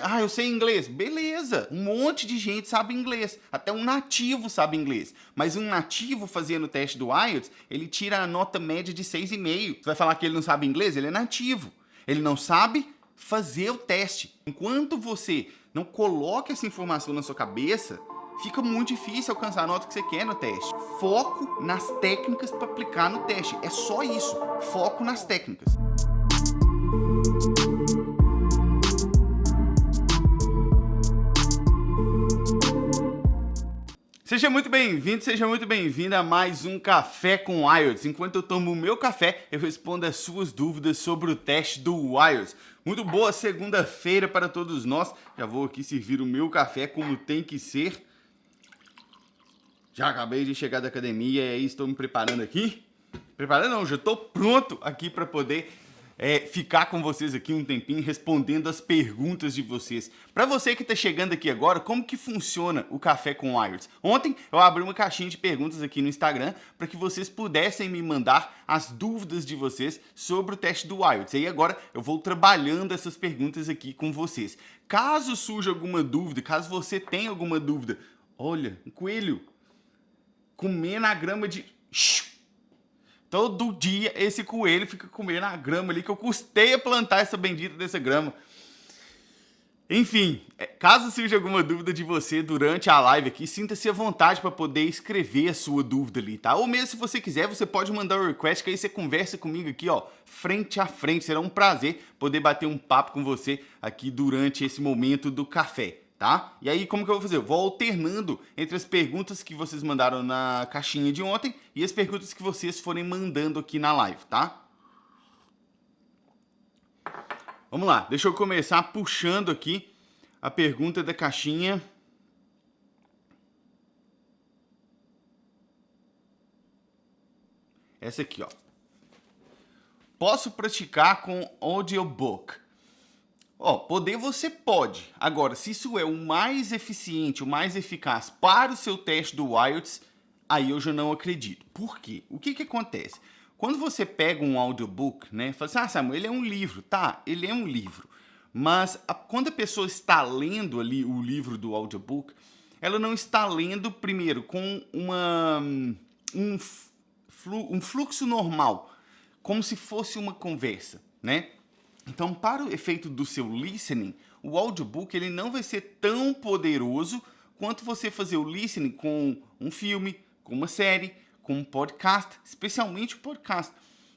Ah, eu sei inglês. Beleza, um monte de gente sabe inglês. Até um nativo sabe inglês. Mas um nativo fazendo o teste do IELTS, ele tira a nota média de 6,5. Você vai falar que ele não sabe inglês? Ele é nativo. Ele não sabe fazer o teste. Enquanto você não coloca essa informação na sua cabeça, fica muito difícil alcançar a nota que você quer no teste. Foco nas técnicas para aplicar no teste. É só isso. Foco nas técnicas. Seja muito bem-vindo, seja muito bem-vinda a mais um Café com IELTS. Enquanto eu tomo o meu café, eu respondo as suas dúvidas sobre o teste do IELTS. Muito boa segunda-feira para todos nós. Já vou aqui servir o meu café como tem que ser. Já acabei de chegar da academia e aí estou me preparando aqui. Preparando não, já estou pronto aqui para poder ficar com vocês aqui um tempinho respondendo as perguntas de vocês. Para você que está chegando aqui agora, como que funciona o Café com IELTS? Ontem eu abri uma caixinha de perguntas aqui no Instagram para que vocês pudessem me mandar as dúvidas de vocês sobre o teste do IELTS. E aí agora eu vou trabalhando essas perguntas aqui com vocês. Caso surja alguma dúvida, caso você tenha alguma dúvida, olha, um coelho comendo a grama de... Todo dia esse coelho fica comendo a grama ali que eu custei a plantar essa bendita dessa grama. Enfim, caso surja alguma dúvida de você durante a live aqui, sinta-se à vontade para poder escrever a sua dúvida ali, tá? Ou mesmo se você quiser, você pode mandar um request que aí você conversa comigo aqui, ó, frente a frente. Será um prazer poder bater um papo com você aqui durante esse momento do café. Tá? E aí, como que eu vou fazer? Eu vou alternando entre as perguntas que vocês mandaram na caixinha de ontem e as perguntas que vocês forem mandando aqui na live, tá? Vamos lá, deixa eu começar puxando aqui a pergunta da caixinha. Essa aqui, ó. Posso praticar com audiobook? Poder você pode. Agora, se isso é o mais eficiente, o mais eficaz para o seu teste do IELTS, aí eu já não acredito. Por quê? O que acontece? Quando você pega um audiobook, né, fala assim, Samuel, ele é um livro. Tá, ele é um livro. Mas quando a pessoa está lendo ali o livro do audiobook, ela não está lendo, primeiro, com um fluxo normal, como se fosse uma conversa, né? Então, para o efeito do seu listening, o audiobook ele não vai ser tão poderoso quanto você fazer o listening com um filme, com uma série, com um podcast, especialmente o podcast.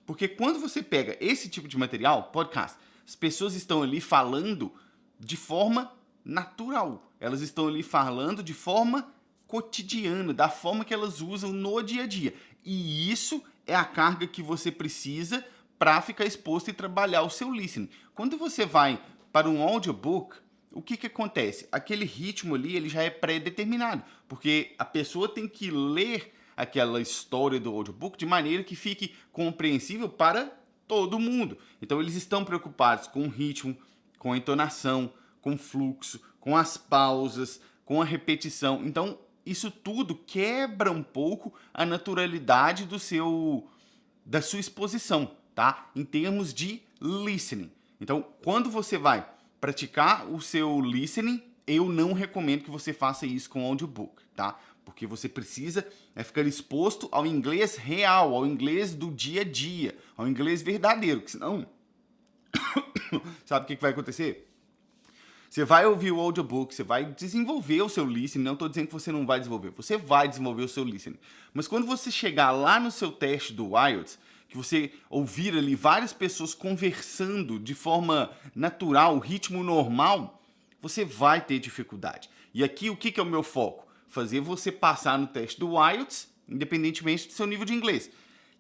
Porque quando você pega esse tipo de material, podcast, as pessoas estão ali falando de forma natural. Elas estão ali falando de forma cotidiana, da forma que elas usam no dia a dia. E isso é a carga que você precisa para ficar exposto e trabalhar o seu listening. Quando você vai para um audiobook, o que acontece? Aquele ritmo ali ele já é pré-determinado, porque a pessoa tem que ler aquela história do audiobook de maneira que fique compreensível para todo mundo. Então eles estão preocupados com o ritmo, com a entonação, com o fluxo, com as pausas, com a repetição. Então isso tudo quebra um pouco a naturalidade da sua exposição, tá? Em termos de listening. Então, quando você vai praticar o seu listening, eu não recomendo que você faça isso com audiobook, tá? Porque você precisa ficar exposto ao inglês real, ao inglês do dia a dia, ao inglês verdadeiro, que senão sabe o que vai acontecer? Você vai ouvir o audiobook, você vai desenvolver o seu listening. Não estou dizendo que você não vai desenvolver, você vai desenvolver o seu listening. Mas quando você chegar lá no seu teste do IELTS, que você ouvir ali várias pessoas conversando de forma natural, ritmo normal, você vai ter dificuldade. E aqui o que é o meu foco? Fazer você passar no teste do IELTS, independentemente do seu nível de inglês.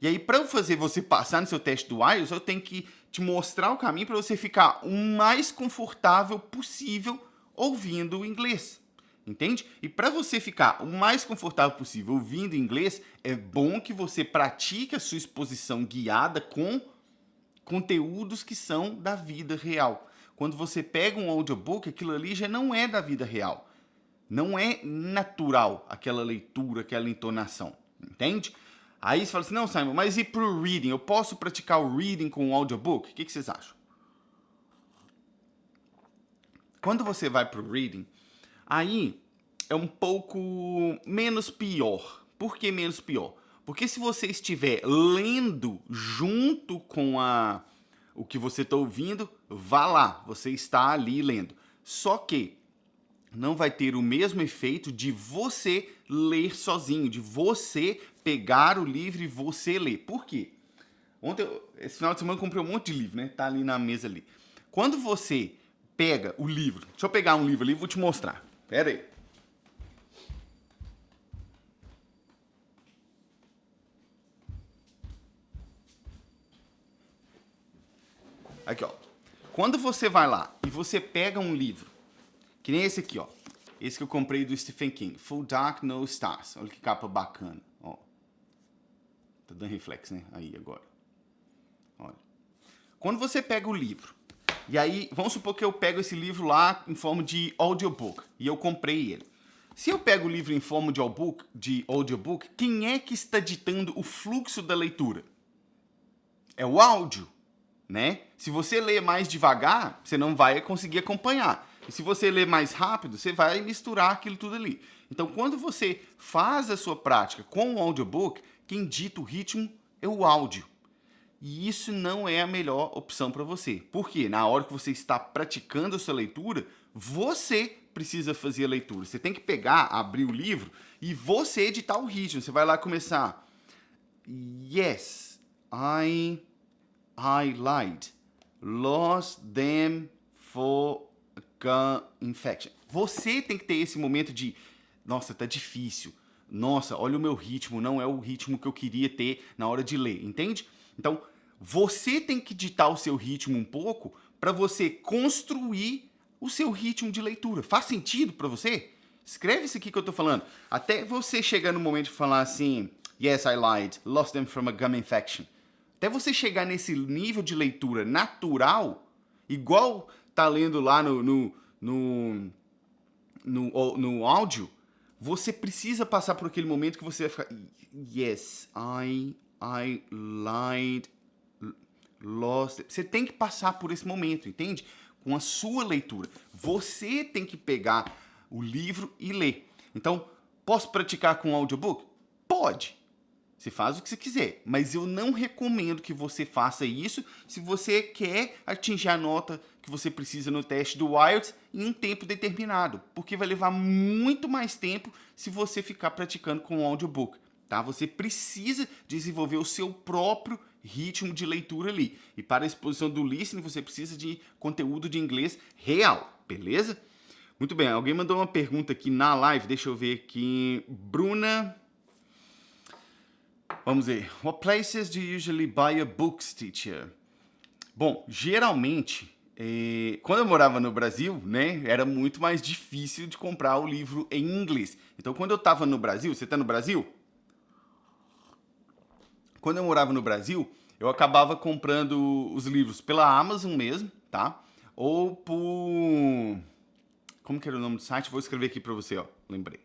E aí, para eu fazer você passar no seu teste do IELTS, eu tenho que te mostrar o caminho para você ficar o mais confortável possível ouvindo o inglês. Entende? E para você ficar o mais confortável possível ouvindo inglês, é bom que você pratique a sua exposição guiada com conteúdos que são da vida real. Quando você pega um audiobook, aquilo ali já não é da vida real. Não é natural aquela leitura, aquela entonação. Entende? Aí você fala assim, não, Simon, mas e pro reading? Eu posso praticar o reading com o audiobook? O que vocês acham? quando você vai pro reading, aí é um pouco menos pior. Por que menos pior? Porque se você estiver lendo junto com o que você está ouvindo, vá lá, você está ali lendo. Só que não vai ter o mesmo efeito de você ler sozinho, de você pegar o livro e você ler. Por quê? Esse final de semana eu comprei um monte de livro, né? Tá ali na mesa ali. Quando você pega o livro, deixa eu pegar um livro ali e vou te mostrar. Pera aí. Aqui, ó. Quando você vai lá e você pega um livro, que nem esse aqui, ó. Esse que eu comprei do Stephen King. Full Dark, No Stars. Olha que capa bacana, ó. Tá dando reflexo, né? Aí, agora. Olha. Quando você pega o livro, e aí, vamos supor que eu pego esse livro lá em forma de audiobook, e eu comprei ele. Se eu pego o livro em forma de audiobook, quem é que está ditando o fluxo da leitura? É o áudio, né? Se você lê mais devagar, você não vai conseguir acompanhar. E se você ler mais rápido, você vai misturar aquilo tudo ali. Então, quando você faz a sua prática com o audiobook, quem dita o ritmo é o áudio. E isso não é a melhor opção para você. Por quê? Na hora que você está praticando a sua leitura, você precisa fazer a leitura. Você tem que pegar, abrir o livro e você editar o ritmo. Você vai lá começar. Yes, I lied. Lost them for gun infection. Você tem que ter esse momento de, nossa, tá difícil. Nossa, olha o meu ritmo, não é o ritmo que eu queria ter na hora de ler, entende? Então, você tem que ditar o seu ritmo um pouco para você construir o seu ritmo de leitura. Faz sentido para você? Escreve isso aqui que eu tô falando. Até você chegar no momento de falar assim, yes, I lied, lost them from a gum infection. Até você chegar nesse nível de leitura natural, igual tá lendo lá no áudio, você precisa passar por aquele momento que você vai ficar, yes, I lied, lost. Você tem que passar por esse momento, entende? Com a sua leitura. Você tem que pegar o livro e ler. Então, posso praticar com audiobook? Pode. Você faz o que você quiser, mas eu não recomendo que você faça isso se você quer atingir a nota que você precisa no teste do IELTS em um tempo determinado, porque vai levar muito mais tempo se você ficar praticando com o audiobook, tá? Você precisa desenvolver o seu próprio ritmo de leitura ali. E para a exposição do listening, você precisa de conteúdo de inglês real, beleza? Muito bem, alguém mandou uma pergunta aqui na live, deixa eu ver aqui. Bruna... Vamos ver. What places do you usually buy your books, teacher? Bom, geralmente, quando eu morava no Brasil, né, era muito mais difícil de comprar o livro em inglês. Então, quando eu estava no Brasil, você está no Brasil? Quando eu morava no Brasil, eu acabava comprando os livros pela Amazon mesmo, tá? Ou por... Como que era o nome do site? Vou escrever aqui para você, ó. Lembrei.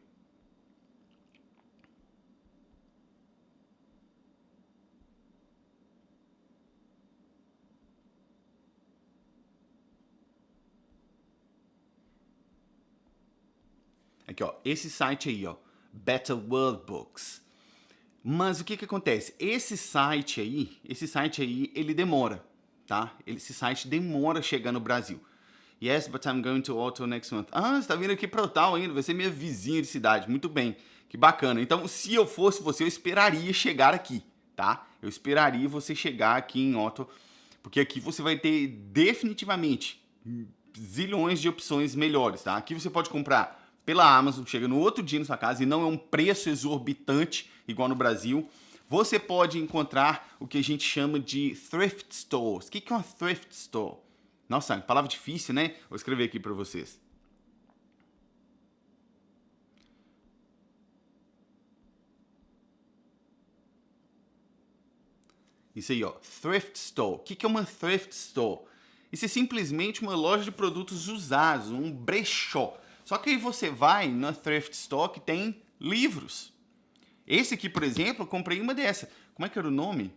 Aqui, ó, esse site aí, ó, Better World Books. Mas o que acontece? Esse site aí, ele demora, tá? Esse site demora a chegar no Brasil. Yes, but I'm going to Otto next month. Ah, você tá vindo aqui para Otto ainda, vai ser minha vizinha de cidade. Muito bem, que bacana. Então, se eu fosse você, eu esperaria chegar aqui, tá? Eu esperaria você chegar aqui em Otto, porque aqui você vai ter definitivamente zilhões de opções melhores, tá? Aqui você pode comprar pela Amazon, chega no outro dia na sua casa e não é um preço exorbitante igual no Brasil. Você pode encontrar o que a gente chama de thrift stores. O que é uma thrift store? Nossa, palavra difícil, né? Vou escrever aqui para vocês. Isso aí, ó, thrift store. O que é uma thrift store? Isso é simplesmente uma loja de produtos usados, um brechó. Só que aí você vai na thrift store que tem livros. Esse aqui, por exemplo, eu comprei uma dessa. Como é que era o nome?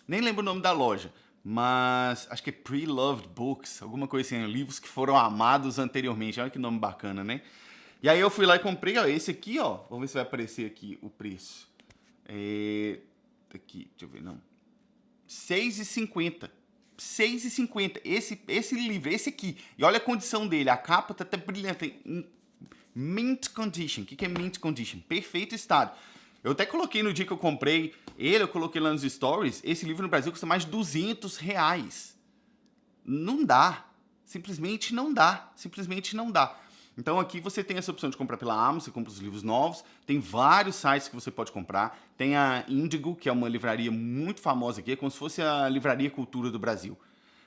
Nem lembro o nome da loja. mas acho que é Pre-Loved Books, alguma coisa assim, livros que foram amados anteriormente. Olha que nome bacana, né? E aí eu fui lá e comprei, ó, esse aqui, ó. Vamos ver se vai aparecer aqui o preço. Aqui, deixa eu ver, não. R$6,50. R$6,50. Esse livro, esse aqui. E olha a condição dele, a capa tá até brilhante. Em mint condition. O que é mint condition? Perfeito estado. Eu até coloquei no dia que eu comprei ele, eu coloquei lá nos stories, esse livro no Brasil custa mais de R$200. Não dá. Simplesmente não dá. Simplesmente não dá. Então aqui você tem essa opção de comprar pela Amazon, você compra os livros novos, tem vários sites que você pode comprar, tem a Índigo, que é uma livraria muito famosa aqui, é como se fosse a Livraria Cultura do Brasil.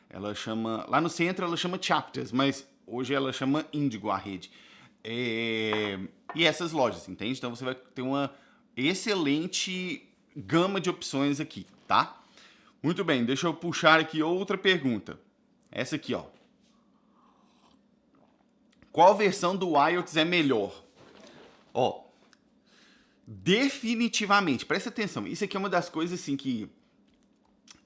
Ela chama, lá no centro ela chama Chapters, mas hoje ela chama Índigo, a rede. E essas lojas, entende? Então você vai ter uma excelente gama de opções aqui, tá? Muito bem, deixa eu puxar aqui outra pergunta. Essa aqui, ó. Qual versão do IELTS é melhor? Ó, definitivamente, presta atenção, isso aqui é uma das coisas assim que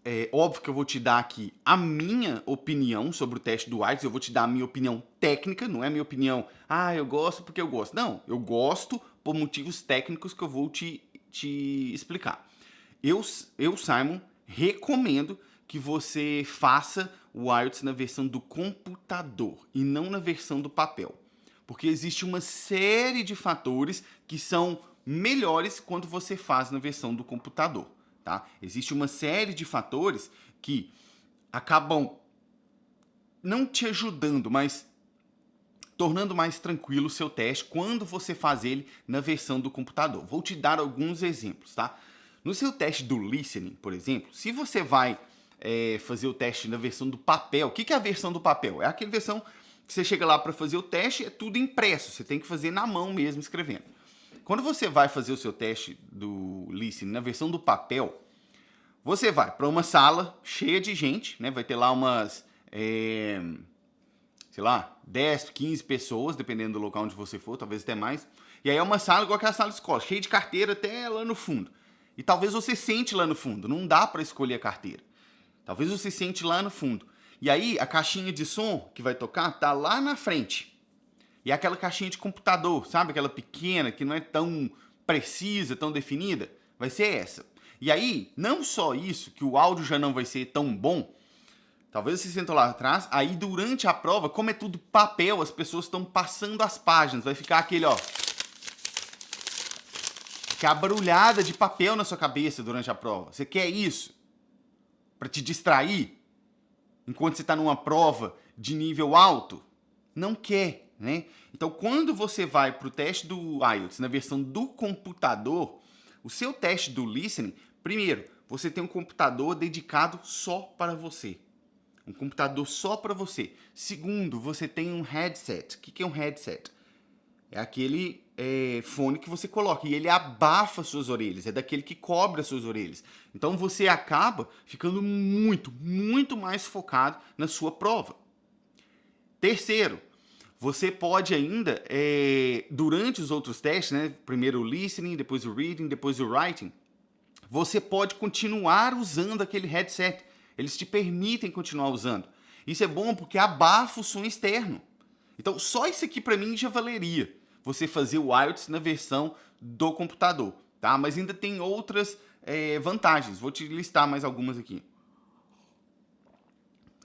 é óbvio que eu vou te dar aqui a minha opinião sobre o teste do IELTS, eu vou te dar a minha opinião técnica, não é a minha opinião, eu gosto porque eu gosto. Não, eu gosto por motivos técnicos que eu vou te explicar. Eu, Simon, recomendo que você faça o IELTS na versão do computador e não na versão do papel. Porque existe uma série de fatores que são melhores quando você faz na versão do computador. Tá? Existe uma série de fatores que acabam não te ajudando, mas tornando mais tranquilo o seu teste quando você faz ele na versão do computador. Vou te dar alguns exemplos, tá? No seu teste do listening, por exemplo, se você vai fazer o teste na versão do papel, o que é a versão do papel? É aquela versão que você chega lá para fazer o teste, é tudo impresso, você tem que fazer na mão mesmo, escrevendo. Quando você vai fazer o seu teste do listening na versão do papel, você vai para uma sala cheia de gente, né? Vai ter lá umas, sei lá, 10, 15 pessoas, dependendo do local onde você for, talvez até mais. E aí é uma sala igual aquela sala de escola, cheia de carteira até lá no fundo. E talvez você sente lá no fundo, não dá para escolher a carteira. Talvez você sente lá no fundo. E aí a caixinha de som que vai tocar tá lá na frente. E aquela caixinha de computador, sabe? Aquela pequena, que não é tão precisa, tão definida, vai ser essa. E aí, não só isso, que o áudio já não vai ser tão bom, talvez você sentou lá atrás, aí durante a prova, como é tudo papel, as pessoas estão passando as páginas, vai ficar aquele, ó, que é a barulhada de papel na sua cabeça durante a prova. Você quer isso? Para te distrair? Enquanto você está numa prova de nível alto? Não quer, né? Então, quando você vai para o teste do IELTS na versão do computador, o seu teste do listening, primeiro, você tem um computador dedicado só para você. Um computador só para você. Segundo, você tem um headset. O que é um headset? É aquele fone que você coloca e ele abafa suas orelhas, é daquele que cobre as suas orelhas. Então você acaba ficando muito, muito mais focado na sua prova. Terceiro, você pode ainda, durante os outros testes, né, primeiro o listening, depois o reading, depois o writing, você pode continuar usando aquele headset. Eles te permitem continuar usando. Isso é bom porque abafa o som externo. Então, só isso aqui para mim já valeria você fazer o IELTS na versão do computador, tá? Mas ainda tem outras vantagens. Vou te listar mais algumas aqui.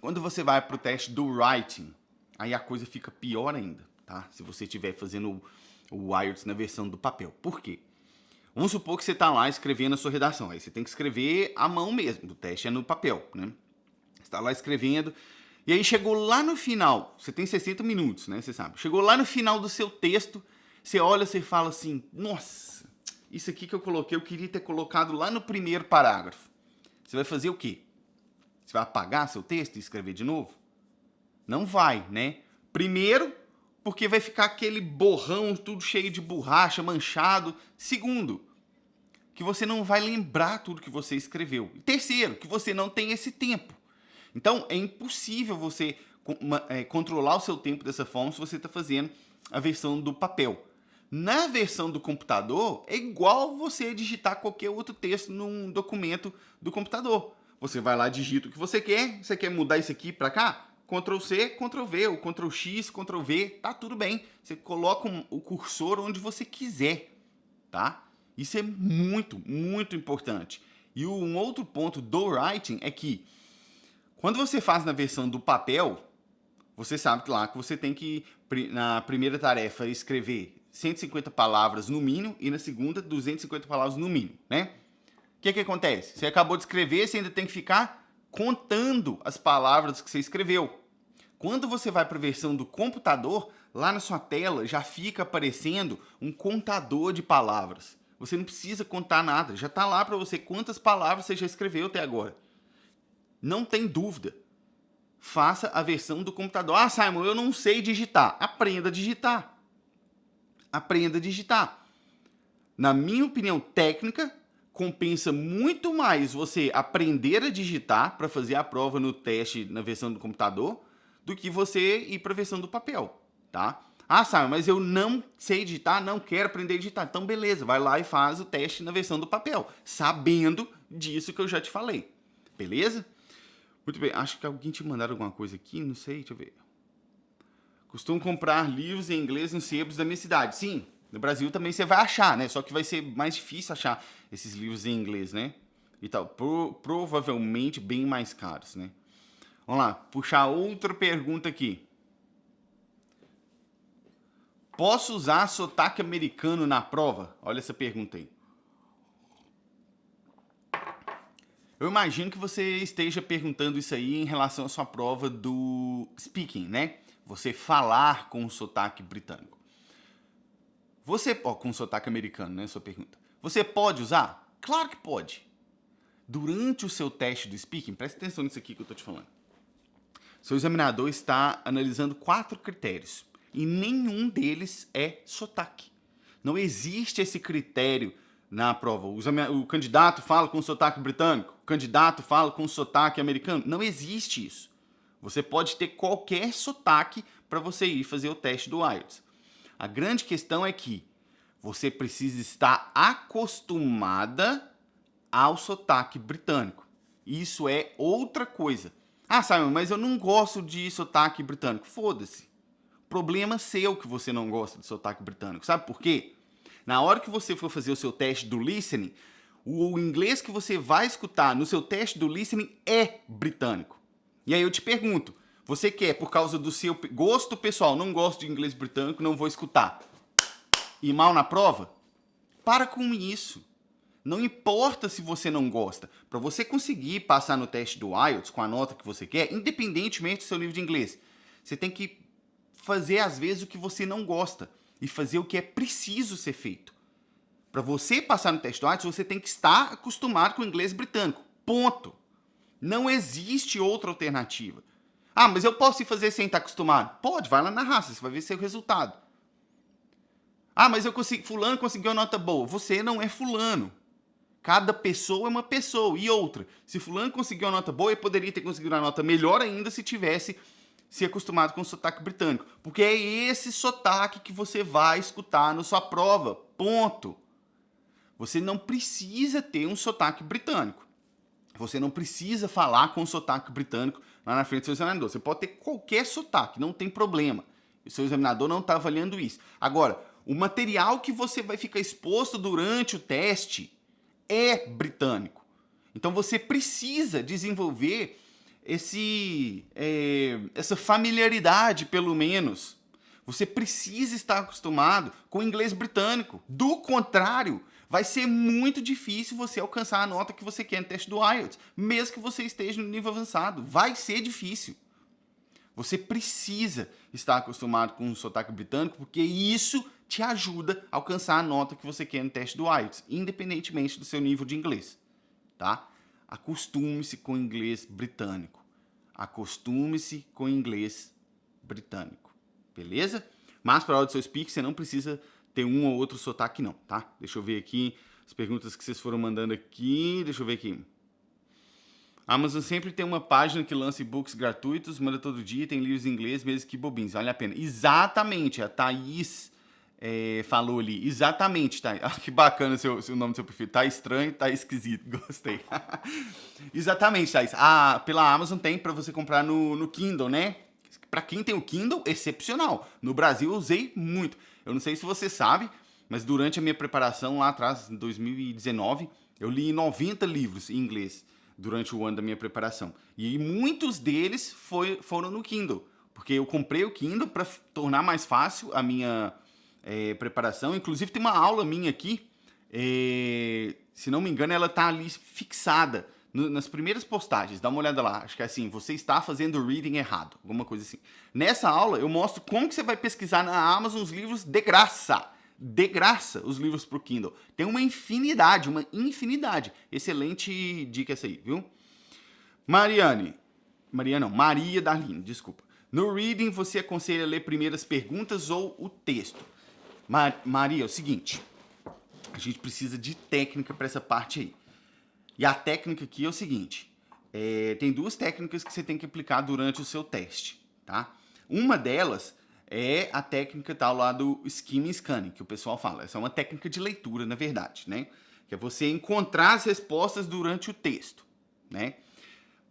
Quando você vai para o teste do writing, aí a coisa fica pior ainda, tá? Se você estiver fazendo o IELTS na versão do papel. Por quê? Vamos supor que você está lá escrevendo a sua redação. Aí você tem que escrever à mão mesmo. O teste é no papel, né? Você está lá escrevendo. E aí chegou lá no final. Você tem 60 minutos, né? Você sabe. Chegou lá no final do seu texto. Você olha, você fala assim, nossa, isso aqui que eu coloquei, eu queria ter colocado lá no primeiro parágrafo. Você vai fazer o quê? Você vai apagar seu texto e escrever de novo? Não vai, né? Primeiro, porque vai ficar aquele borrão tudo cheio de borracha, manchado. Segundo, que você não vai lembrar tudo que você escreveu. E terceiro, que você não tem esse tempo. Então, é impossível você controlar o seu tempo dessa forma se você está fazendo a versão do papel. Na versão do computador, é igual você digitar qualquer outro texto num documento do computador. Você vai lá, digita o que você quer mudar isso aqui para cá? Ctrl C, Ctrl V, ou Ctrl X, Ctrl V, tá tudo bem. Você coloca o cursor onde você quiser, tá? Isso é muito, muito importante. E um outro ponto do writing é que, quando você faz na versão do papel, você sabe que lá que você tem que, na primeira tarefa, escrever 150 palavras no mínimo e na segunda, 250 palavras no mínimo, né? O que acontece? Você acabou de escrever, você ainda tem que ficar contando as palavras que você escreveu. Quando você vai para a versão do computador, lá na sua tela já fica aparecendo um contador de palavras. Você não precisa contar nada, já está lá para você quantas palavras você já escreveu até agora. Não tem dúvida. Faça a versão do computador. Ah, Simon, eu não sei digitar. Aprenda a digitar. Aprenda a digitar. Na minha opinião técnica, compensa muito mais você aprender a digitar para fazer a prova no teste na versão do computador do que você ir para a versão do papel, tá? Ah, Simon, mas eu não sei digitar, não quero aprender a digitar. Então, beleza, vai lá e faz o teste na versão do papel, sabendo disso que eu já te falei, beleza? Muito bem, acho que alguém te mandaram alguma coisa aqui, não sei, deixa eu ver. Costumo comprar livros em inglês nos sebos da minha cidade. Sim, no Brasil também você vai achar, né? Só que vai ser mais difícil achar esses livros em inglês, né? E tal, provavelmente bem mais caros, né? Vamos lá, puxar outra pergunta aqui. Posso usar sotaque americano na prova? Olha essa pergunta aí. Eu imagino que você esteja perguntando isso aí em relação à sua prova do speaking, né? Você falar com o sotaque britânico. Com o sotaque americano, né? Sua pergunta. Você pode usar? Claro que pode. Durante o seu teste do speaking, preste atenção nisso aqui que eu estou te falando. Seu examinador está analisando 4 critérios e nenhum deles é sotaque. Não existe esse critério na prova. O candidato fala com sotaque britânico, o candidato fala com sotaque americano. Não existe isso. Você pode ter qualquer sotaque para você ir fazer o teste do IELTS. A grande questão é que você precisa estar acostumada ao sotaque britânico. Isso é outra coisa. Ah, Simon, mas eu não gosto de sotaque britânico. Foda-se. Problema seu que você não gosta de sotaque britânico. Sabe por quê? Na hora que você for fazer o seu teste do listening, o inglês que você vai escutar no seu teste do listening é britânico. E aí eu te pergunto, você quer, por causa do seu gosto pessoal, não gosto de inglês britânico, não vou escutar, ir mal na prova? Para com isso. Não importa se você não gosta. Para você conseguir passar no teste do IELTS com a nota que você quer, independentemente do seu nível de inglês, você tem que fazer, às vezes, o que você não gosta e fazer o que é preciso ser feito. Para você passar no teste do IELTS, você tem que estar acostumado com o inglês britânico. Ponto. Não existe outra alternativa. Ah, mas eu posso ir fazer sem estar acostumado? Pode, vai lá na raça, você vai ver seu resultado. Ah, mas fulano conseguiu uma nota boa. Você não é fulano. Cada pessoa é uma pessoa. E outra, se fulano conseguiu uma nota boa, ele poderia ter conseguido uma nota melhor ainda se tivesse se acostumado com o sotaque britânico. Porque é esse sotaque que você vai escutar na sua prova. Ponto. Você não precisa ter um sotaque britânico. Você não precisa falar com o sotaque britânico lá na frente do seu examinador. Você pode ter qualquer sotaque, não tem problema. O seu examinador não está avaliando isso. Agora, o material que você vai ficar exposto durante o teste é britânico. Então você precisa desenvolver essa familiaridade, pelo menos. Você precisa estar acostumado com o inglês britânico. Do contrário, vai ser muito difícil você alcançar a nota que você quer no teste do IELTS, mesmo que você esteja no nível avançado. Vai ser difícil. Você precisa estar acostumado com o sotaque britânico, porque isso te ajuda a alcançar a nota que você quer no teste do IELTS, independentemente do seu nível de inglês, tá? Acostume-se com o inglês britânico. Acostume-se com o inglês britânico, beleza? Mas para a hora do seu speak, você não precisa ter um ou outro sotaque não, tá? Deixa eu ver aqui as perguntas que vocês foram mandando aqui, deixa eu ver aqui. A Amazon sempre tem uma página que lança e-books gratuitos, manda todo dia, tem livros em inglês, mesmo que bobinhos, vale a pena. Exatamente, a Thaís falou ali. Exatamente, tá? Ah, que bacana o nome do seu perfil. Tá estranho, tá esquisito. Gostei. Exatamente, Thais. Pela Amazon tem para você comprar no Kindle, né? Para quem tem o Kindle, excepcional. No Brasil eu usei muito. Eu não sei se você sabe, mas durante a minha preparação lá atrás, em 2019, eu li 90 livros em inglês durante o ano da minha preparação. E muitos deles foram no Kindle, porque eu comprei o Kindle para tornar mais fácil a minha preparação. Inclusive tem uma aula minha aqui, se não me engano, ela tá ali fixada nas primeiras postagens. Dá uma olhada lá, acho que é assim, você está fazendo o reading errado, alguma coisa assim. Nessa aula eu mostro como que você vai pesquisar na Amazon os livros de graça. De graça, os livros pro Kindle. Tem uma infinidade. Excelente dica essa aí, viu? Maria Darlene, desculpa. No reading, você aconselha ler primeiro as perguntas ou o texto? Maria, é o seguinte, a gente precisa de técnica para essa parte aí. E a técnica aqui é o seguinte, tem duas técnicas que você tem que aplicar durante o seu teste, tá? Uma delas é a técnica tal lá do skim scanning, que o pessoal fala. Essa é uma técnica de leitura, na verdade, né? Que é você encontrar as respostas durante o texto, né?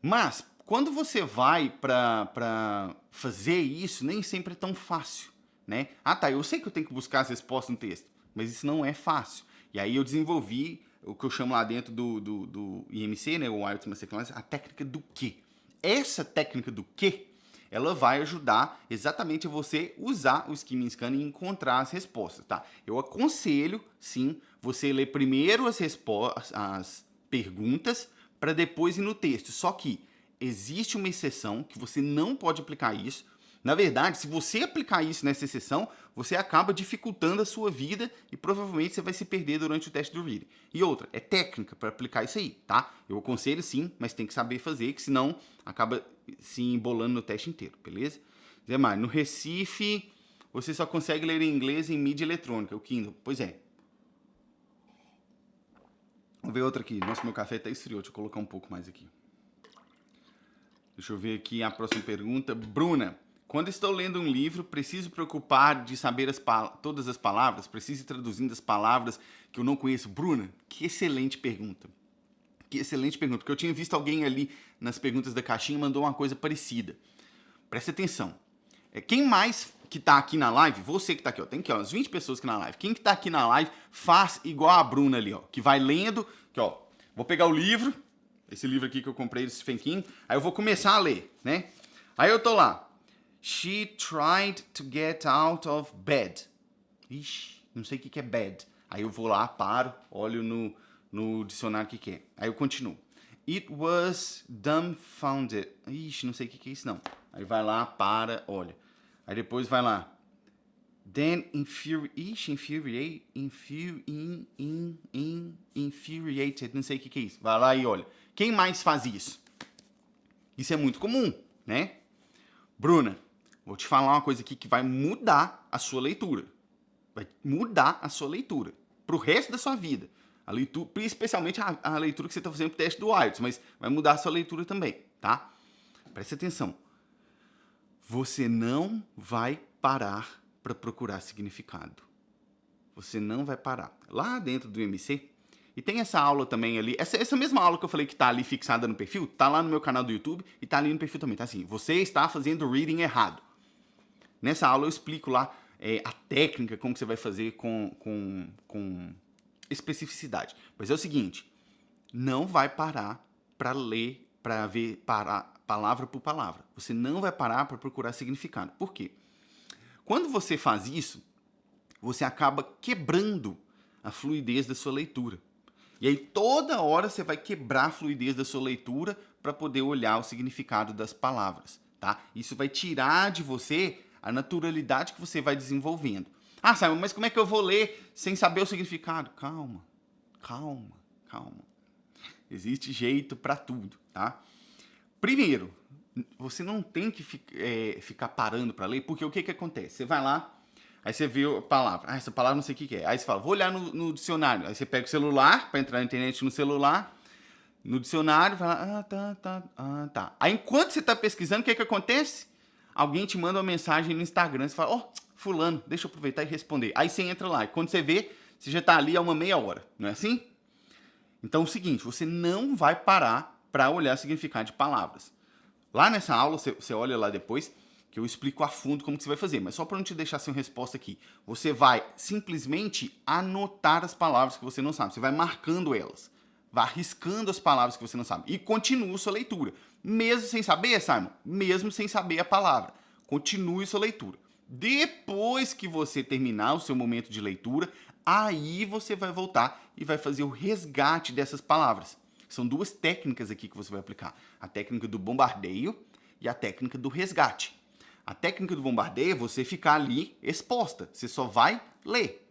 Mas, quando você vai para fazer isso, nem sempre é tão fácil, né? Tá, eu sei que eu tenho que buscar as respostas no texto, mas isso não é fácil. E aí eu desenvolvi o que eu chamo lá dentro do IMC, né? O IELTS Master Class, a técnica do quê? Essa técnica do quê? Ela vai ajudar exatamente a você usar o skim scanning e encontrar as respostas, tá? Eu aconselho, sim, você ler primeiro as perguntas para depois ir no texto. Só que existe uma exceção que você não pode aplicar isso. Na verdade, se você aplicar isso nessa exceção, você acaba dificultando a sua vida e provavelmente você vai se perder durante o teste do reading. E outra, é técnica para aplicar isso aí, tá? Eu aconselho sim, mas tem que saber fazer, que senão acaba se embolando no teste inteiro, beleza? Zé Mário, no Recife, você só consegue ler em inglês em mídia eletrônica, o Kindle. Pois é. Vamos ver outra aqui. Nossa, meu café tá esfriou, deixa eu colocar um pouco mais aqui. Deixa eu ver aqui a próxima pergunta. Bruna, quando estou lendo um livro, preciso preocupar de saber todas as palavras? Preciso ir traduzindo as palavras que eu não conheço? Bruna, que excelente pergunta. Que excelente pergunta, porque eu tinha visto alguém ali nas perguntas da caixinha mandou uma coisa parecida. Presta atenção. Quem mais que tá aqui na live, você que tá aqui, ó, tem aqui, ó, umas 20 pessoas aqui na live. Quem que tá aqui na live faz igual a Bruna ali, ó, que vai lendo, que ó, vou pegar o livro, esse livro aqui que eu comprei do Stephen King, aí eu vou começar a ler, né? Aí eu tô lá. She tried to get out of bed. Ixi, não sei o que é bed. Aí eu vou lá, paro, olho no dicionário o que é. Aí eu continuo. It was dumbfounded. Ixi, não sei o que é isso não. Aí vai lá, para, olha. Aí depois vai lá. Then infuriated. Não sei o que é isso. Vai lá e olha. Quem mais faz isso? Isso é muito comum, né? Bruna, vou te falar uma coisa aqui que vai mudar a sua leitura. Vai mudar a sua leitura. Pro resto da sua vida. A leitura, especialmente a leitura que você está fazendo pro teste do IELTS, mas vai mudar a sua leitura também, tá? Preste atenção. Você não vai parar para procurar significado. Você não vai parar. Lá dentro do MC, e tem essa aula também ali, essa mesma aula que eu falei que tá ali fixada no perfil, tá lá no meu canal do YouTube e tá ali no perfil também, tá assim, você está fazendo o reading errado. Nessa aula eu explico lá a técnica, como que você vai fazer com especificidade. Mas é o seguinte, não vai parar para ler, para ver palavra por palavra. Você não vai parar para procurar significado. Por quê? Quando você faz isso, você acaba quebrando a fluidez da sua leitura. E aí toda hora você vai quebrar a fluidez da sua leitura para poder olhar o significado das palavras, tá? Isso vai tirar de você a naturalidade que você vai desenvolvendo. Ah, Simon, mas como é que eu vou ler sem saber o significado? Calma. Existe jeito para tudo, tá? Primeiro, você não tem que ficar parando para ler, porque o que acontece? Você vai lá, aí você vê a palavra. Ah, essa palavra não sei o que é. Aí você fala, vou olhar no dicionário. Aí você pega o celular, para entrar na internet no celular, no dicionário, fala, tá. Aí enquanto você está pesquisando, o que acontece? Alguém te manda uma mensagem no Instagram, você fala, fulano, deixa eu aproveitar e responder. Aí você entra lá e quando você vê, você já tá ali há uma meia hora, não é assim? Então é o seguinte, você não vai parar para olhar o significado de palavras. Lá nessa aula, você olha lá depois, que eu explico a fundo como que você vai fazer. Mas só para não te deixar sem resposta aqui, você vai simplesmente anotar as palavras que você não sabe. Você vai marcando elas. Vai riscando as palavras que você não sabe. E continua sua leitura. Mesmo sem saber, Simon, mesmo sem saber a palavra. Continue sua leitura. Depois que você terminar o seu momento de leitura, aí você vai voltar e vai fazer o resgate dessas palavras. São duas técnicas aqui que você vai aplicar. A técnica do bombardeio e a técnica do resgate. A técnica do bombardeio é você ficar ali exposta. Você só vai ler.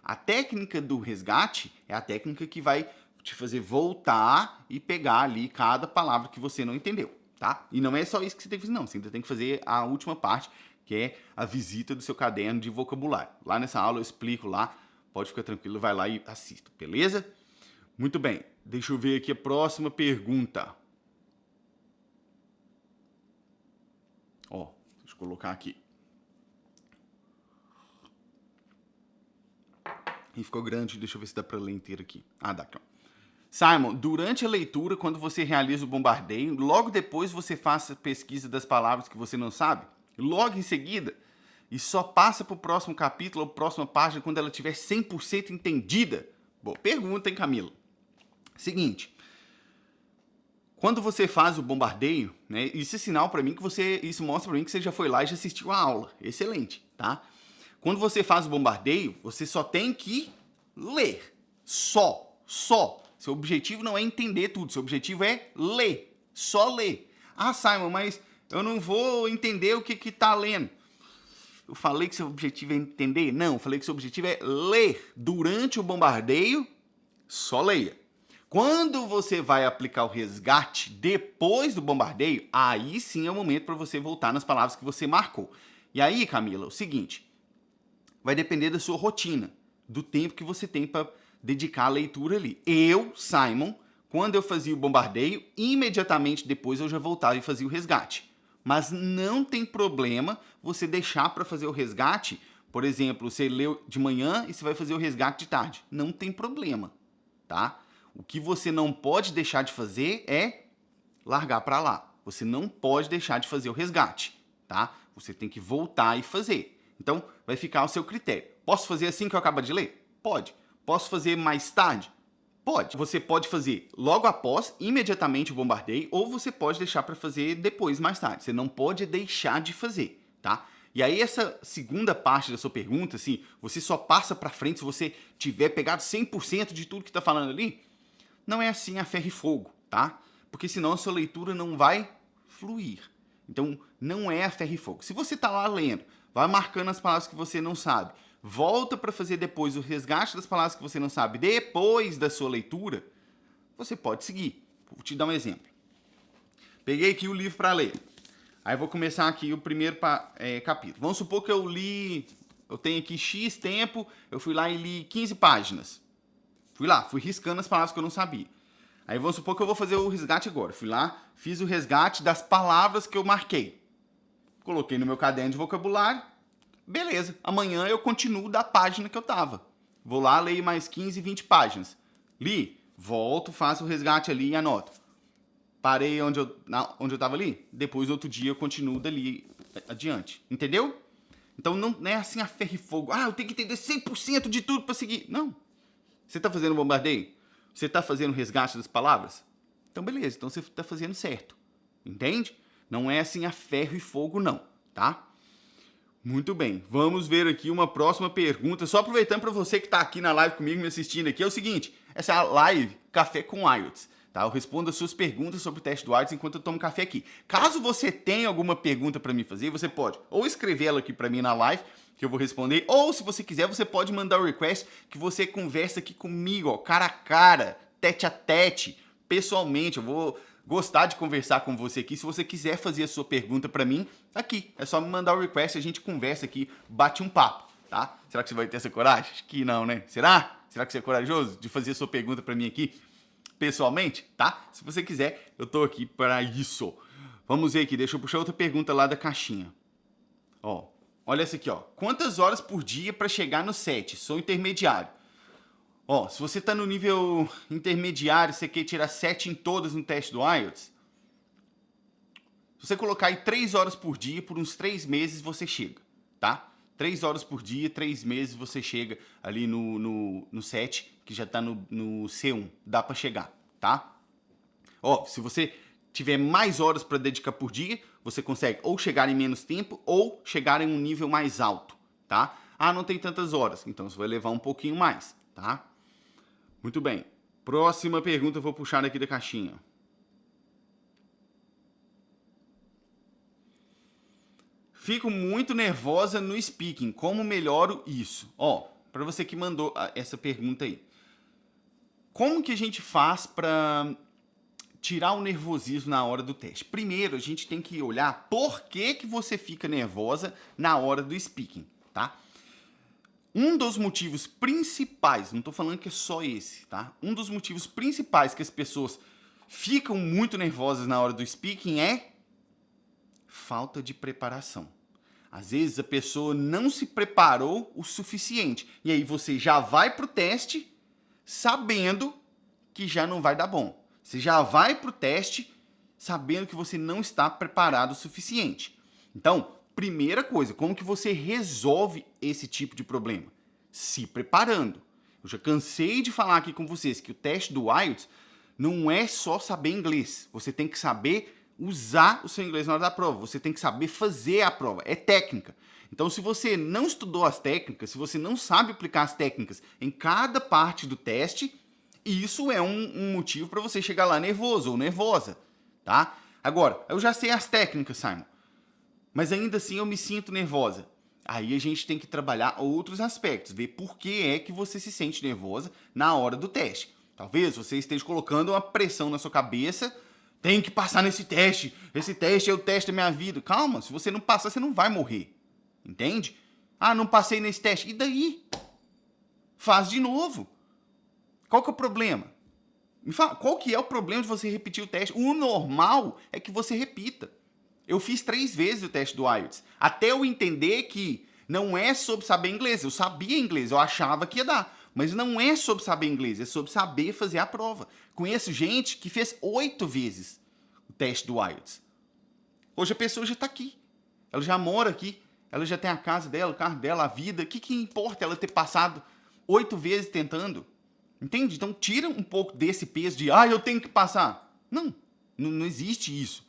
A técnica do resgate é a técnica que vai te fazer voltar e pegar ali cada palavra que você não entendeu, tá? E não é só isso que você tem que fazer, não. Você ainda tem que fazer a última parte, que é a visita do seu caderno de vocabulário. Lá nessa aula eu explico lá. Pode ficar tranquilo, vai lá e assista, beleza? Muito bem. Deixa eu ver aqui a próxima pergunta. Ó, deixa eu colocar aqui. E ficou grande, deixa eu ver se dá para ler inteiro aqui. Ah, dá aqui, ó. Simon, durante a leitura, quando você realiza o bombardeio, logo depois você faz a pesquisa das palavras que você não sabe, logo em seguida, e só passa para o próximo capítulo ou próxima página quando ela estiver 100% entendida? Boa pergunta, hein, Camila? Seguinte, quando você faz o bombardeio, né, isso é sinal para mim que isso mostra para mim que você já foi lá e já assistiu a aula. Excelente, tá? Quando você faz o bombardeio, você só tem que ler. Só. Seu objetivo não é entender tudo, seu objetivo é ler. Só ler. Ah, Simon, mas eu não vou entender o que tá lendo. Eu falei que seu objetivo é entender? Não, eu falei que seu objetivo é ler. Durante o bombardeio, só leia. Quando você vai aplicar o resgate depois do bombardeio, aí sim é o momento para você voltar nas palavras que você marcou. E aí, Camila, é o seguinte, vai depender da sua rotina, do tempo que você tem para dedicar a leitura ali. Eu, Simon, quando eu fazia o bombardeio, imediatamente depois eu já voltava e fazia o resgate. Mas não tem problema você deixar para fazer o resgate, por exemplo, você leu de manhã e você vai fazer o resgate de tarde. Não tem problema, tá? O que você não pode deixar de fazer é largar para lá. Você não pode deixar de fazer o resgate, tá? Você tem que voltar e fazer. Então, vai ficar ao seu critério. Posso fazer assim que eu acabo de ler? Pode. Posso fazer mais tarde? Pode. Você pode fazer logo após, imediatamente o bombardeio, ou você pode deixar para fazer depois, mais tarde. Você não pode deixar de fazer, tá? E aí essa segunda parte da sua pergunta, assim, você só passa para frente se você tiver pegado 100% de tudo que está falando ali? Não é assim a ferro e fogo, tá? Porque senão a sua leitura não vai fluir. Então, não é a ferro e fogo. Se você está lá lendo, vai marcando as palavras que você não sabe, volta para fazer depois o resgate das palavras que você não sabe, depois da sua leitura, você pode seguir. Vou te dar um exemplo. Peguei aqui o livro para ler. Aí vou começar aqui o primeiro capítulo. Vamos supor que eu tenho aqui X tempo, eu fui lá e li 15 páginas. Fui riscando as palavras que eu não sabia. Aí vamos supor que eu vou fazer o resgate agora. Fui lá, fiz o resgate das palavras que eu marquei. Coloquei no meu caderno de vocabulário. Beleza, amanhã eu continuo da página que eu tava. Vou lá, leio mais 15, 20 páginas. Li, volto, faço o resgate ali e anoto. Parei onde eu tava ali, depois outro dia eu continuo dali adiante. Entendeu? Então não é assim a ferro e fogo. Ah, eu tenho que entender 100% de tudo para seguir. Não. Você está fazendo bombardeio? Você está fazendo resgate das palavras? Então, beleza. Então, você está fazendo certo. Entende? Não é assim a ferro e fogo, não. Tá? Muito bem. Vamos ver aqui uma próxima pergunta. Só aproveitando para você que está aqui na live comigo, me assistindo aqui, é o seguinte. Essa é a live Café com IELTS. Tá? Eu respondo as suas perguntas sobre o teste do IELTS enquanto eu tomo café aqui. Caso você tenha alguma pergunta para me fazer, você pode ou escrever ela aqui para mim na live, que eu vou responder, ou se você quiser, você pode mandar o request que você conversa aqui comigo, ó, cara a cara, tete a tete, pessoalmente. Eu vou gostar de conversar com você aqui. Se você quiser fazer a sua pergunta para mim, aqui, é só me mandar o request, a gente conversa aqui, bate um papo, tá? Será que você vai ter essa coragem? Acho que não, né? Será? Será que você é corajoso de fazer a sua pergunta para mim aqui, pessoalmente, tá? Se você quiser, eu tô aqui para isso. Vamos ver aqui, deixa eu puxar outra pergunta lá da caixinha. Ó, Olha essa aqui, ó. Quantas horas por dia para chegar no 7? Sou intermediário. Ó, se você está no nível intermediário, você quer tirar 7 em todas no teste do IELTS, se você colocar aí 3 horas por dia, por uns 3 meses você chega, tá? 3 horas por dia, 3 meses você chega ali no 7, que já está no C1. Dá para chegar, tá? Ó, se você tiver mais horas para dedicar por dia, você consegue ou chegar em menos tempo ou chegar em um nível mais alto, tá? Ah, não tem tantas horas, então você vai levar um pouquinho mais, tá? Muito bem. Próxima pergunta eu vou puxar aqui da caixinha. Fico muito nervosa no speaking. Como melhoro isso? Ó, para você que mandou essa pergunta aí. Como que a gente faz para tirar o nervosismo na hora do teste? Primeiro, a gente tem que olhar por que você fica nervosa na hora do speaking, tá? Um dos motivos principais, não estou falando que é só esse, tá? Um dos motivos principais que as pessoas ficam muito nervosas na hora do speaking é falta de preparação. Às vezes a pessoa não se preparou o suficiente. E aí você já vai para o teste sabendo que já não vai dar bom. Você já vai para o teste sabendo que você não está preparado o suficiente. Então, primeira coisa, como que você resolve esse tipo de problema? Se preparando. Eu já cansei de falar aqui com vocês que o teste do IELTS não é só saber inglês. Você tem que saber usar o seu inglês na hora da prova. Você tem que saber fazer a prova. É técnica. Então, se você não estudou as técnicas, se você não sabe aplicar as técnicas em cada parte do teste, isso é um motivo para você chegar lá nervoso ou nervosa, tá? Agora, eu já sei as técnicas, Simon, mas ainda assim eu me sinto nervosa. Aí a gente tem que trabalhar outros aspectos, ver por que é que você se sente nervosa na hora do teste. Talvez você esteja colocando uma pressão na sua cabeça, tem que passar nesse teste, esse teste é o teste da minha vida. Calma, se você não passar, você não vai morrer, entende? Ah, não passei nesse teste, e daí? Faz de novo. Qual que é o problema? Me fala, qual que é o problema de você repetir o teste? O normal é que você repita. Eu fiz 3 vezes o teste do IELTS, até eu entender que não é sobre saber inglês. Eu sabia inglês, eu achava que ia dar. Mas não é sobre saber inglês, é sobre saber fazer a prova. Conheço gente que fez 8 vezes o teste do IELTS. Hoje a pessoa já está aqui. Ela já mora aqui. Ela já tem a casa dela, o carro dela, a vida. O que importa ela ter passado 8 vezes tentando? Entende? Então tira um pouco desse peso de eu tenho que passar. Não existe isso.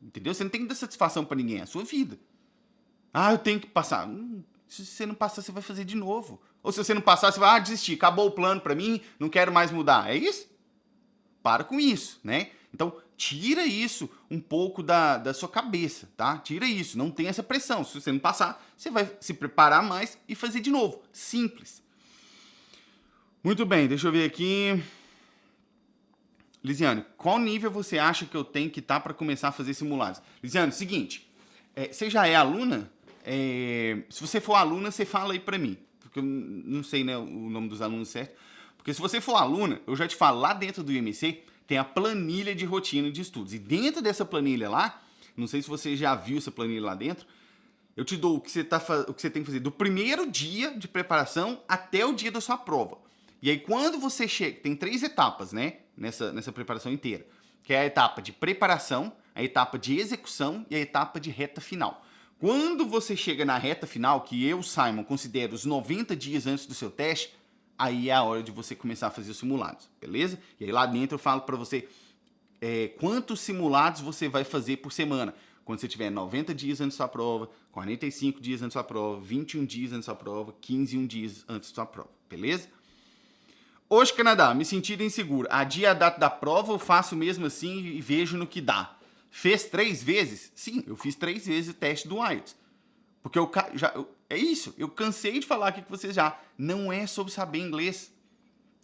Entendeu? Você não tem que dar satisfação para ninguém, é a sua vida. Eu tenho que passar. Se você não passar, você vai fazer de novo. Ou se você não passar, você vai desistir. Acabou o plano para mim, não quero mais mudar. É isso? Para com isso, né? Então, tira isso um pouco da sua cabeça, tá? Tira isso, não tem essa pressão. Se você não passar, você vai se preparar mais e fazer de novo. Simples. Muito bem, deixa eu ver aqui. Lisiane, qual nível você acha que eu tenho que estar para começar a fazer simulados? Lisiane, seguinte, você já é aluna? Se você for aluna, você fala aí para mim, porque eu não sei, né, o nome dos alunos certo. Porque se você for aluna, eu já te falo, lá dentro do IMC tem a planilha de rotina de estudos. E dentro dessa planilha lá, não sei se você já viu essa planilha lá dentro, eu te dou o que você tem que fazer do primeiro dia de preparação até o dia da sua prova. E aí, quando você chega... Tem 3 etapas, né? Nessa preparação inteira. Que é a etapa de preparação, a etapa de execução e a etapa de reta final. Quando você chega na reta final, que eu, Simon, considero os 90 dias antes do seu teste, aí é a hora de você começar a fazer os simulados, beleza? E aí lá dentro eu falo para você quantos simulados você vai fazer por semana. Quando você tiver 90 dias antes da sua prova, 45 dias antes da sua prova, 21 dias antes da sua prova, 15 dias antes da sua prova, beleza? Hoje, Canadá, me sentindo inseguro. Adia a data da prova, eu faço mesmo assim e vejo no que dá. Fez 3 vezes? Sim, eu fiz 3 vezes o teste do IELTS. Porque é isso, eu cansei de falar aqui com vocês já. Não é sobre saber inglês.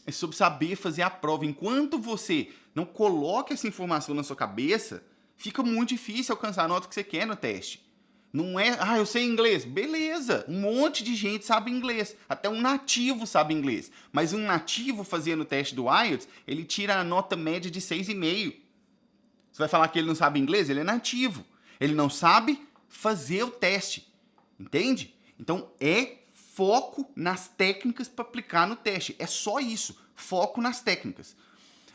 É sobre saber fazer a prova. Enquanto você não coloca essa informação na sua cabeça, fica muito difícil alcançar a nota que você quer no teste. Não é, eu sei inglês. Beleza, um monte de gente sabe inglês. Até um nativo sabe inglês. Mas um nativo fazendo o teste do IELTS, ele tira a nota média de 6,5. Você vai falar que ele não sabe inglês? Ele é nativo. Ele não sabe fazer o teste. Entende? Então, é foco nas técnicas para aplicar no teste. É só isso. Foco nas técnicas.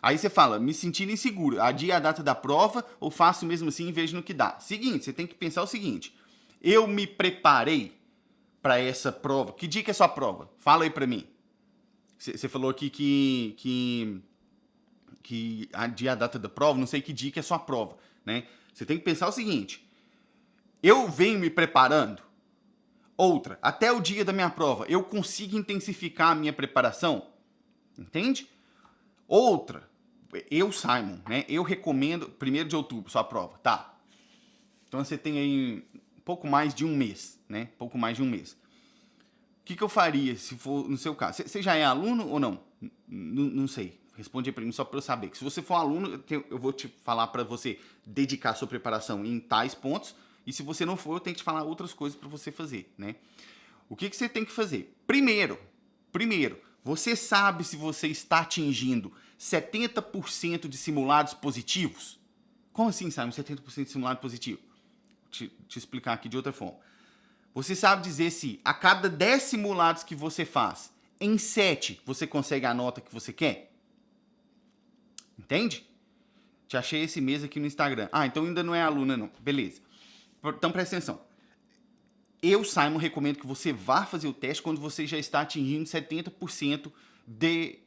Aí você fala, me sentindo inseguro, adia a data da prova ou faço mesmo assim e vejo no que dá. Seguinte, você tem que pensar o seguinte, eu me preparei para essa prova. Que dia que é sua prova? Fala aí para mim. Você falou aqui que adia a data da prova, não sei que dia que é sua prova, né? Você tem que pensar o seguinte, eu venho me preparando, outra, até o dia da minha prova, eu consigo intensificar a minha preparação, entende? Outra, eu, Simon, né? Eu recomendo 1º de outubro, sua prova, tá? Então você tem aí um pouco mais de um mês, né? Pouco mais de um mês. O que eu faria se for no seu caso? Você já é aluno ou não? Não sei. Responde aí pra mim só para eu saber. Que se você for aluno, eu vou te falar para você dedicar sua preparação em tais pontos. E se você não for, eu tenho que te falar outras coisas para você fazer, né? O que você tem que fazer? Primeiro, você sabe se você está atingindo 70% de simulados positivos? Como assim, Simon, 70% de simulado positivo? Te explicar aqui de outra forma. Você sabe dizer se a cada 10 simulados que você faz, em 7 você consegue a nota que você quer? Entende? Te achei esse mês aqui no Instagram. Ah, então ainda não é aluna não. Beleza. Então presta atenção. Eu, Simon, recomendo que você vá fazer o teste quando você já está atingindo 70% de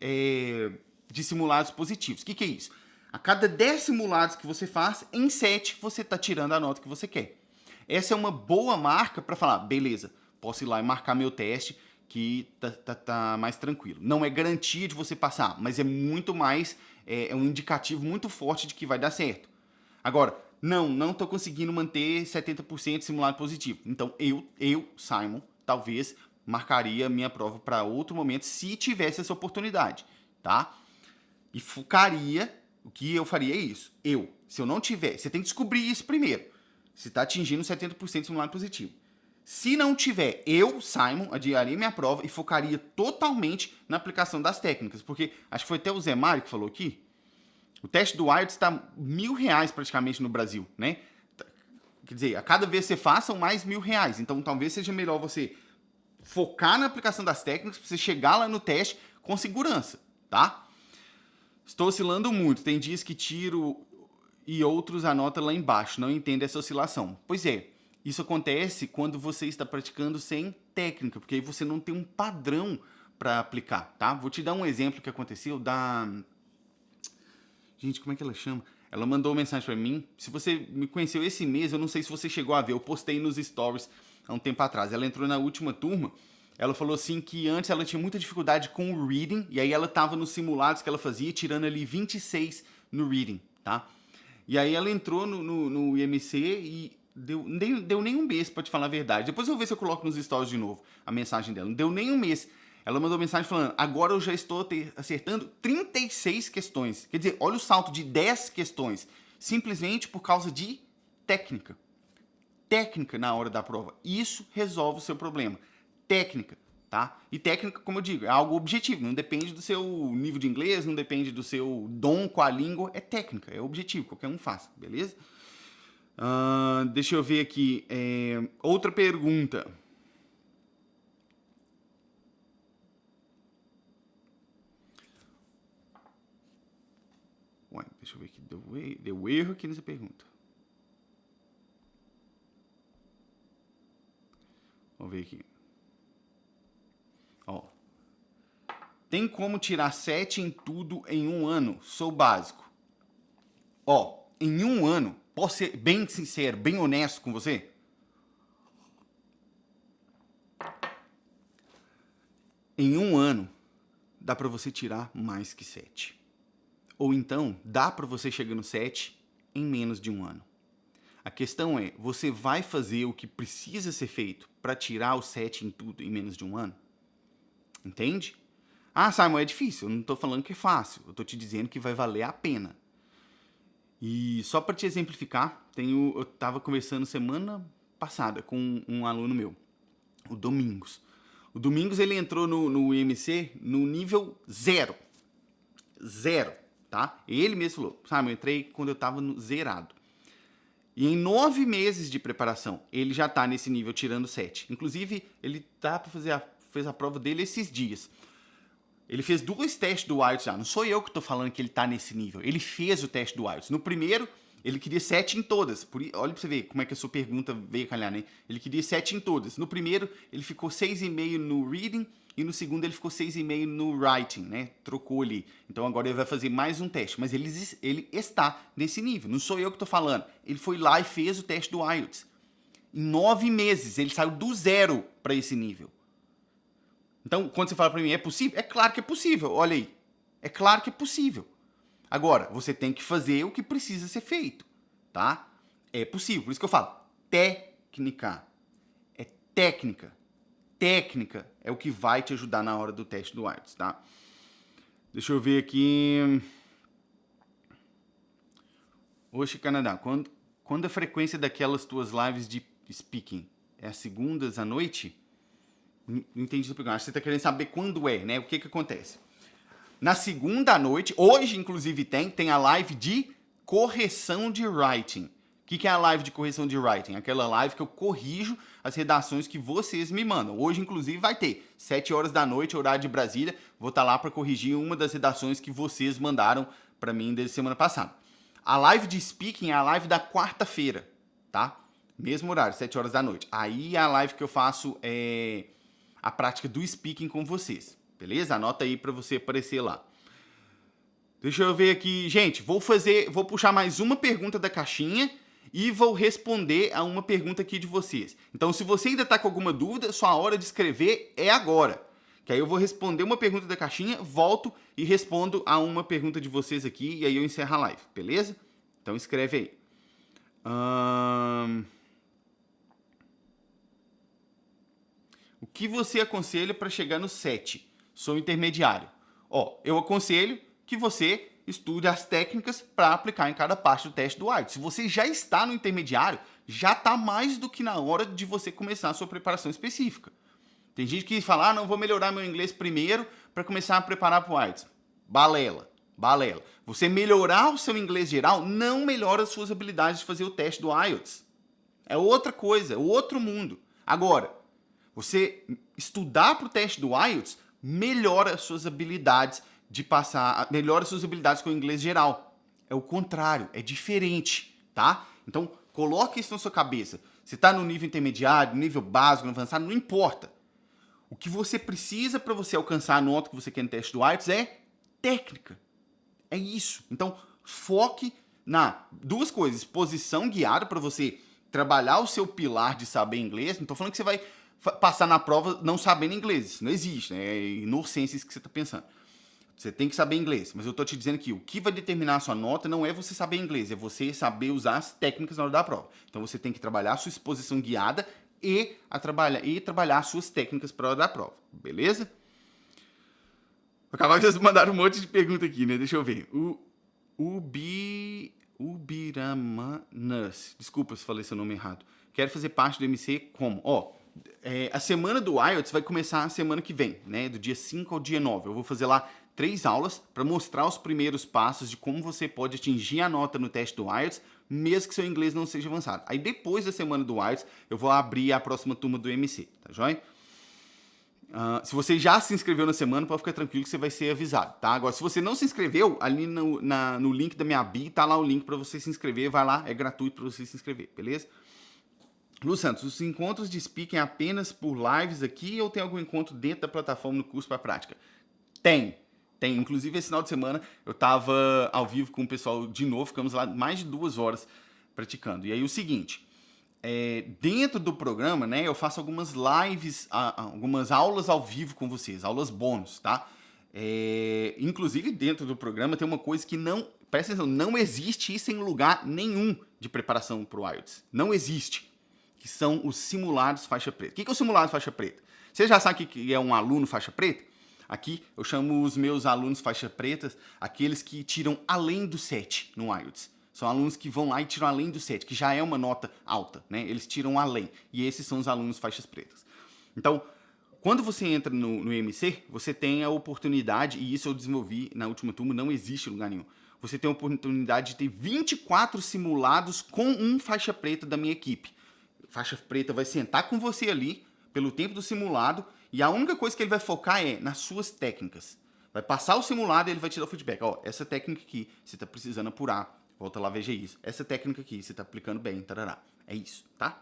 simulados positivos. O que é isso? A cada 10 simulados que você faz, em 7 você está tirando a nota que você quer. Essa é uma boa marca para falar, beleza, posso ir lá e marcar meu teste que tá mais tranquilo. Não é garantia de você passar, mas é muito mais, é um indicativo muito forte de que vai dar certo. Agora, não estou conseguindo manter 70% de simulado positivo. Então, eu, Simon, talvez marcaria minha prova para outro momento se tivesse essa oportunidade, tá? E focaria, o que eu faria é isso. Se eu não tiver, você tem que descobrir isso primeiro. Se está atingindo 70% de simulado positivo. Se não tiver, eu, Simon, adiaria minha prova e focaria totalmente na aplicação das técnicas. Porque, acho que foi até o Zé Mário que falou aqui, o teste do IELTS está R$1.000 praticamente no Brasil, né? Quer dizer, a cada vez que você faz, são mais R$1.000. Então, talvez seja melhor você focar na aplicação das técnicas para você chegar lá no teste com segurança, tá? Estou oscilando muito. Tem dias que tiro e outros anota lá embaixo. Não entendo essa oscilação. Pois é, isso acontece quando você está praticando sem técnica, porque aí você não tem um padrão para aplicar, tá? Vou te dar um exemplo que aconteceu da... Gente, como é que ela chama? Ela mandou uma mensagem pra mim. Se você me conheceu esse mês, eu não sei se você chegou a ver. Eu postei nos stories há um tempo atrás. Ela entrou na última turma. Ela falou assim que antes ela tinha muita dificuldade com o reading. E aí ela tava nos simulados que ela fazia, tirando ali 26 no reading, tá? E aí ela entrou no IMC e deu nem um mês, pra te falar a verdade. Depois eu vou ver se eu coloco nos stories de novo a mensagem dela. Não deu nem um mês. Ela mandou mensagem falando, agora eu já estou acertando 36 questões. Quer dizer, olha o salto de 10 questões. Simplesmente por causa de técnica. Técnica na hora da prova. Isso resolve o seu problema. Técnica, tá? E técnica, como eu digo, é algo objetivo. Não depende do seu nível de inglês, não depende do seu dom com a língua. É técnica, é objetivo. Qualquer um faz, beleza? Deixa eu ver aqui. Outra pergunta. Ué, deixa eu ver aqui. Deu erro aqui nessa pergunta. Vamos ver aqui. Ó. Tem como tirar 7 em tudo em um ano? Sou básico. Ó, em um ano, posso ser bem sincero, bem honesto com você? Em um ano, dá pra você tirar mais que 7. Ou então, dá para você chegar no 7 em menos de um ano. A questão é, você vai fazer o que precisa ser feito para tirar o 7 em tudo em menos de um ano? Entende? Ah, Simon, é difícil. Eu não estou falando que é fácil. Eu estou te dizendo que vai valer a pena. E só para te exemplificar, eu estava conversando semana passada com um aluno meu, o Domingos. O Domingos ele entrou no IMC no nível 0. 0. Tá? Ele mesmo falou, sabe, eu entrei quando eu tava zerado. E em 9 meses de preparação, ele já tá nesse nível tirando 7. Inclusive, ele tá para fez a prova dele esses dias. Ele fez 2 testes do IELTS já. Não sou eu que tô falando que ele tá nesse nível. Ele fez o teste do IELTS. No primeiro, ele queria 7 em todas. Olha pra você ver como é que a sua pergunta veio calhar, né? Ele queria 7 em todas. No primeiro, ele ficou 6,5 no reading. E no segundo, ele ficou 6,5 no writing, né? Trocou ali. Então agora ele vai fazer mais um teste. Mas ele está nesse nível. Não sou eu que tô falando. Ele foi lá e fez o teste do IELTS. Em 9 meses, ele saiu do 0 para esse nível. Então, quando você fala para mim, é possível? É claro que é possível, olha aí. É claro que é possível. Agora, você tem que fazer o que precisa ser feito, tá? É possível, por isso que eu falo, técnica. É técnica. Técnica é o que vai te ajudar na hora do teste do IELTS, tá? Deixa eu ver aqui. Oxe, Canadá, quando a frequência daquelas tuas lives de speaking? É às segundas à noite? Não entendi o programa. Acho que você está querendo saber quando é, né? O que acontece? Na segunda à noite, hoje inclusive tem a live de correção de writing. O que é a live de correção de writing? Aquela live que eu corrijo as redações que vocês me mandam. Hoje, inclusive, vai ter 7 horas da noite, horário de Brasília. Vou estar lá para corrigir uma das redações que vocês mandaram para mim desde semana passada. A live de speaking é a live da quarta-feira, tá? Mesmo horário, 7 horas da noite. Aí a live que eu faço é a prática do speaking com vocês, beleza? Anota aí para você aparecer lá. Deixa eu ver aqui, gente, vou puxar mais uma pergunta da caixinha e vou responder a uma pergunta aqui de vocês. Então, se você ainda está com alguma dúvida, sua hora de escrever é agora. Que aí eu vou responder uma pergunta da caixinha, volto e respondo a uma pergunta de vocês aqui e aí eu encerro a live, beleza? Então escreve aí. O que você aconselha para chegar no 7? Sou intermediário. Eu aconselho que você estude as técnicas para aplicar em cada parte do teste do IELTS. Se você já está no intermediário, já está mais do que na hora de você começar a sua preparação específica. Tem gente que fala, não, vou melhorar meu inglês primeiro para começar a preparar para o IELTS. Balela. Você melhorar o seu inglês geral não melhora as suas habilidades de fazer o teste do IELTS. É outra coisa, outro mundo. Agora, você estudar para o teste do IELTS melhora as suas habilidades de passar, melhora as suas habilidades com o inglês geral. É o contrário, é diferente, tá? Então, coloque isso na sua cabeça. Você está no nível intermediário, no nível básico, no avançado, não importa. O que você precisa para você alcançar a nota que você quer no teste do IELTS é técnica. É isso. Então, foque na duas coisas. Exposição guiada para você trabalhar o seu pilar de saber inglês. Não estou falando que você vai passar na prova não sabendo inglês. Isso não existe, né? É inocência isso que você está pensando. Você tem que saber inglês. Mas eu estou te dizendo que o que vai determinar a sua nota não é você saber inglês, é você saber usar as técnicas na hora da prova. Então você tem que trabalhar a sua exposição guiada e trabalhar as suas técnicas para a hora da prova. Beleza? Acabou de vocês mandaram um monte de pergunta aqui, né? Deixa eu ver. Ubiramanas. Desculpa se falei seu nome errado. Quero fazer parte do MC como? A semana do IELTS vai começar a semana que vem, né? Do dia 5 ao dia 9. Eu vou fazer lá 3 aulas para mostrar os primeiros passos de como você pode atingir a nota no teste do IELTS, mesmo que seu inglês não seja avançado. Aí depois da semana do IELTS, eu vou abrir a próxima turma do MC, tá joia? Se você já se inscreveu na semana, pode ficar tranquilo que você vai ser avisado, tá? Agora, se você não se inscreveu, ali no link da minha bio, tá lá o link para você se inscrever, vai lá, é gratuito para você se inscrever, beleza? Lu Santos, os encontros de speaking é apenas por lives aqui ou tem algum encontro dentro da plataforma no curso para prática? Tem. Inclusive, esse final de semana eu estava ao vivo com o pessoal de novo, ficamos lá mais de 2 horas praticando. E aí o seguinte, dentro do programa, né, eu faço algumas lives, algumas aulas ao vivo com vocês, aulas bônus, tá? Inclusive, dentro do programa tem uma coisa que presta atenção, não existe isso em lugar nenhum de preparação para o IELTS. Não existe. Que são os simulados faixa preta. O que é o simulado faixa preta? Você já sabe o que é um aluno faixa preta? Aqui eu chamo os meus alunos faixa pretas, aqueles que tiram além do 7 no IELTS. São alunos que vão lá e tiram além do 7, que já é uma nota alta, né? Eles tiram além. E esses são os alunos faixas pretas. Então, quando você entra no MC, você tem a oportunidade, e isso eu desenvolvi na última turma, não existe em lugar nenhum. você tem a oportunidade de ter 24 simulados com um faixa preta da minha equipe. Faixa preta vai sentar com você ali pelo tempo do simulado e a única coisa que ele vai focar é nas suas técnicas. Vai passar o simulado e ele vai te dar o feedback. Ó, essa técnica aqui você está precisando apurar. Volta lá, veja isso. Essa técnica aqui você está aplicando bem. Tarará. É isso, tá?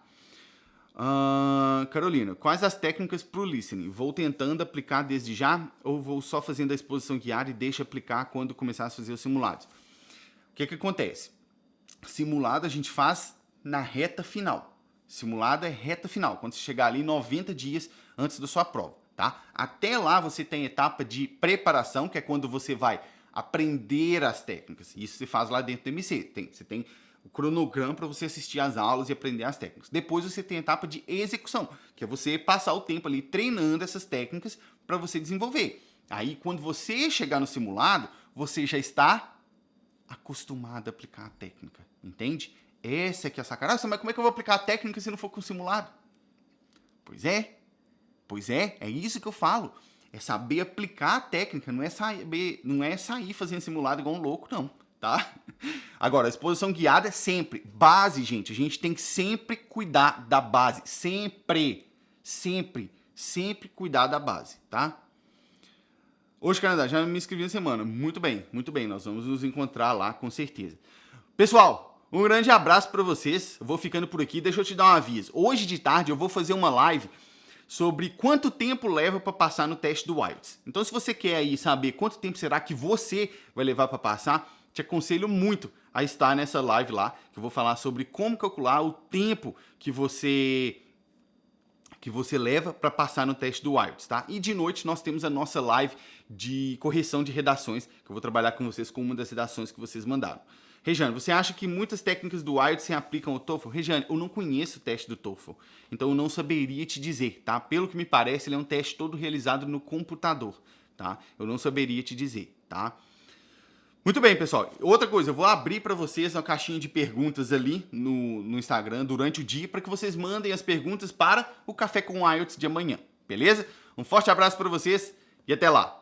Carolina, quais as técnicas para o listening? Vou tentando aplicar desde já ou vou só fazendo a exposição guiada e deixo aplicar quando começar a fazer os simulados? O que acontece? Simulado a gente faz na reta final. Simulado é reta final, quando você chegar ali 90 dias antes da sua prova, tá? Até lá você tem etapa de preparação, que é quando você vai aprender as técnicas. Isso você faz lá dentro do MC. Você tem o cronograma para você assistir às aulas e aprender as técnicas. Depois você tem a etapa de execução, que é você passar o tempo ali treinando essas técnicas para você desenvolver. Aí, quando você chegar no simulado, você já está acostumado a aplicar a técnica, entende? Essa é que é a sacanagem. Mas como é que eu vou aplicar a técnica se não for com simulado? Pois é isso que eu falo. É saber aplicar a técnica, não é sair fazendo simulado igual um louco, não. Tá? Agora, a exposição guiada é sempre base, gente. A gente tem que sempre cuidar da base. Sempre cuidar da base, tá? Hoje, Canadá, já me inscrevi na semana. Muito bem. Nós vamos nos encontrar lá, com certeza. Pessoal, um grande abraço para vocês. Eu vou ficando por aqui. Deixa eu te dar um aviso. Hoje de tarde eu vou fazer uma live sobre quanto tempo leva para passar no teste do IELTS. Então, se você quer aí saber quanto tempo será que você vai levar para passar, te aconselho muito a estar nessa live lá, que eu vou falar sobre como calcular o tempo que você leva para passar no teste do IELTS, tá? E de noite nós temos a nossa live de correção de redações, que eu vou trabalhar com vocês com uma das redações que vocês mandaram. Rejane, você acha que muitas técnicas do IELTS se aplicam ao TOEFL? Rejane, eu não conheço o teste do TOEFL, então eu não saberia te dizer, tá? Pelo que me parece, ele é um teste todo realizado no computador, tá? Eu não saberia te dizer, tá? Muito bem, pessoal. Outra coisa, eu vou abrir para vocês uma caixinha de perguntas ali no Instagram durante o dia para que vocês mandem as perguntas para o Café com IELTS de amanhã, beleza? Um forte abraço para vocês e até lá!